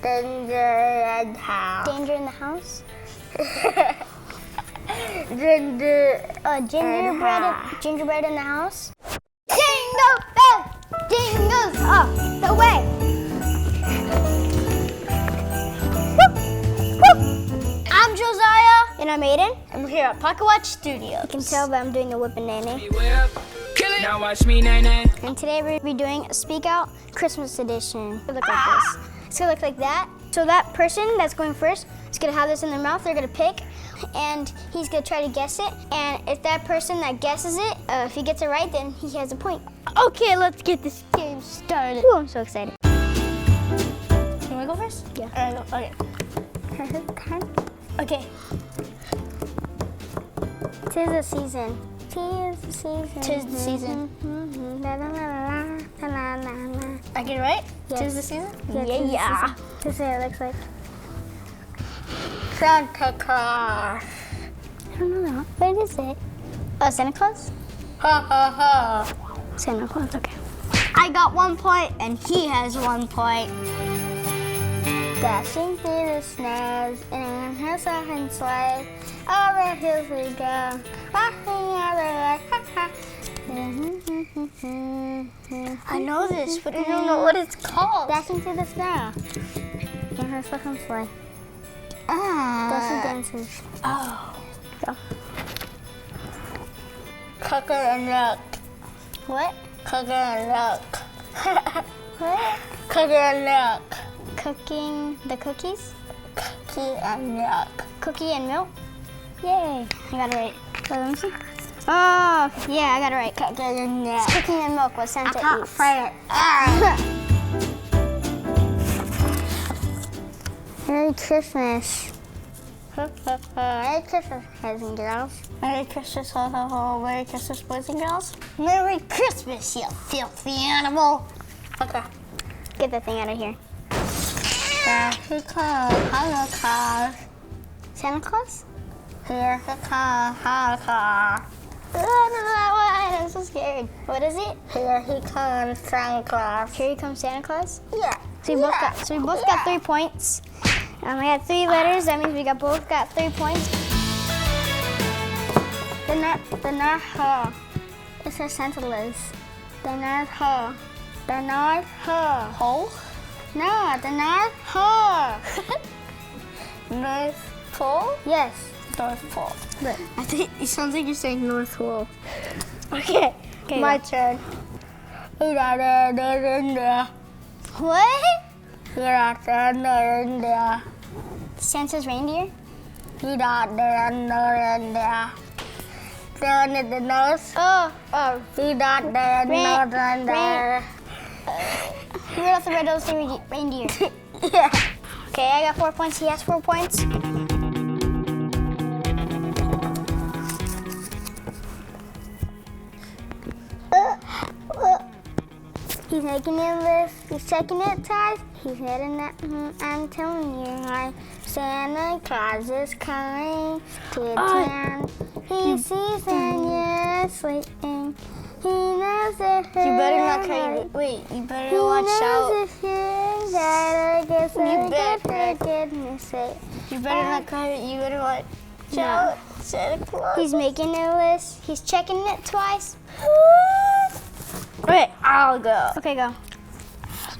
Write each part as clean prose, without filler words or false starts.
Danger in the house. Danger in the house? Gingerbread in the house? Jingle bells, jingles all the way. I'm Josiah. And I'm Aiden. I'm here at Pocket Watch Studios. You can tell that I'm doing a whip and nanny. Now watch me, nay. And today we're going to be doing a Speak Out Christmas edition. It'll look like this. It's going to look like that. So that person that's going first is going to have this in their mouth. They're going to pick, and he's going to try to guess it. And if that person that guesses it, if he gets it right, then he has a point. Okay, let's get this game started. Ooh, I'm so excited. Can we go first? Yeah. Okay. Okay. Tis the season. Tis the season. Tis the season. I get it right? Yes. Tis the season? Yeah. This is what it looks like. Santa Claus. I don't know. What is it? Oh, Santa Claus? Ha ha ha. Santa Claus, okay. I got 1 point and he has 1 point. Dashing through the snows in her second sleigh. Over hills we go, laughing all the way. I know this, but I don't know what it's called. Dashing through the snow in her second sleigh. Dashing dances. Oh. Go. Cooker and milk. What? Cooker and milk. What? Cooker and milk. Cooking the cookies? Cookie and milk. Cookie and milk? Yay. I got it right. Let me see. Oh, yeah, I got it right. Cookie and milk. Cooking and milk was Santa I can't eats. say it. Merry Christmas. Merry Christmas, boys and girls. Merry Christmas, ho ho ho. Merry Christmas, boys and girls. Merry Christmas, you filthy animal. Okay. Get that thing out of here. Here he comes, Santa Claus. Santa Claus? Here he comes, Santa Claus. Oh, no, that one. I'm so scared. What is it? Here he comes, Santa Claus. Here he comes Santa Claus? Yeah. So we both got 3 points. I had 3 letters. That means we both got 3 points. The North Pole. It says Santa Liz. The North Pole. The North Pole. Hole? No, the North Pole. North Pole? Yes. North Pole. Look. I think it sounds like you're saying North Pole. Okay. My turn. What? Reindeer. Santa's reindeer? Reindeer. Down at the nose. Oh. Reindeer. Rudolph the Red-Nosed Reindeer. Yeah. Okay, I got 4 points. He has 4 points. He's making it lift, he's checking it twice, he's hitting that, I'm telling you, hi. Santa Claus is coming to town. He sees and you're sleeping. He knows if You better not cry. Wait, you better watch out. If you're that, I guess for goodness sake. You better not cry. You better watch out. Santa Claus. He's making a list, he's checking it twice. Wait, I'll go. Okay, go.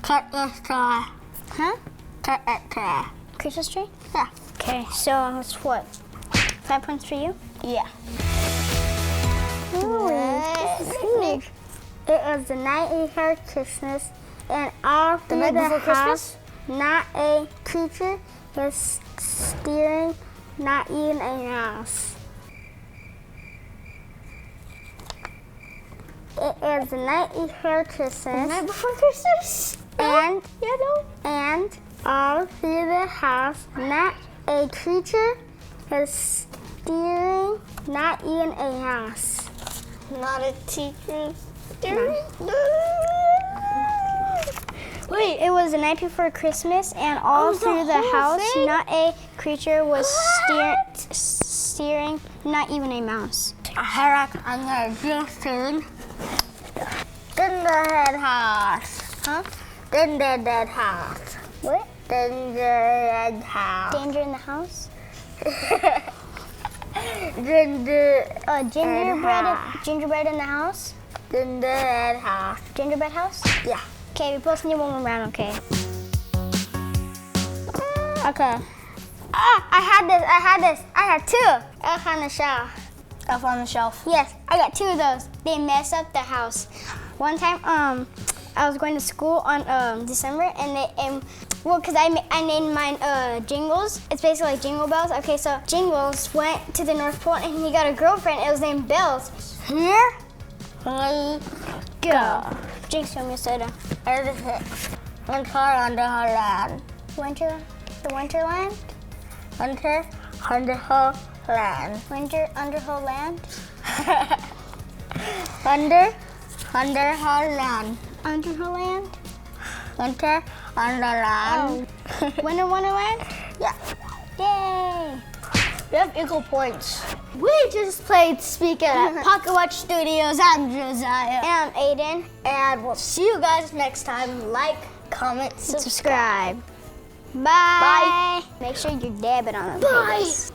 Cut this tree. Huh? Cut that tree. Christmas tree? Yeah. Okay, so it's what? 5 points for you? Yeah. Ooh, it was the night before Christmas, and all through night before the house, Christmas? not a creature was stirring, not even a mouse. It was the night before Christmas. The night before Christmas? And Yeah, and all through the house, not a creature was stirring, not even a mouse. Not a teacher. Wait, it was the night before Christmas, and all through the house, not a creature was steering, not even a mouse. I'm gonna just turn. In the head house. Huh? In the dead house. What? Gingerbread house. Danger in the house. Gingerbread in the house. Gingerbread house. Gingerbread house. Yeah. Okay, we both need one more round. Okay. Okay. I had two. Elf on the shelf. Elf on the shelf. Yes, I got two of those. They mess up the house. One time, I was going to school on December, because I named mine Jingles. It's basically like Jingle Bells. Okay, so Jingles went to the North Pole and he got a girlfriend. It was named Bells. Here we go. Jinx, show me a soda. Winter under her land. Winter, the Winterland. Winter under her land. Winter under her land. Under her land. Under her land. Winter under land. Winter Wonderland. Yeah. Yay! We have equal points. We just played Speak It at Pocket Watch Studios. I'm Josiah. And I'm Aiden. And we'll see you guys next time. Like, comment, subscribe. Bye. Make sure you're dabbing on the Bye. videos.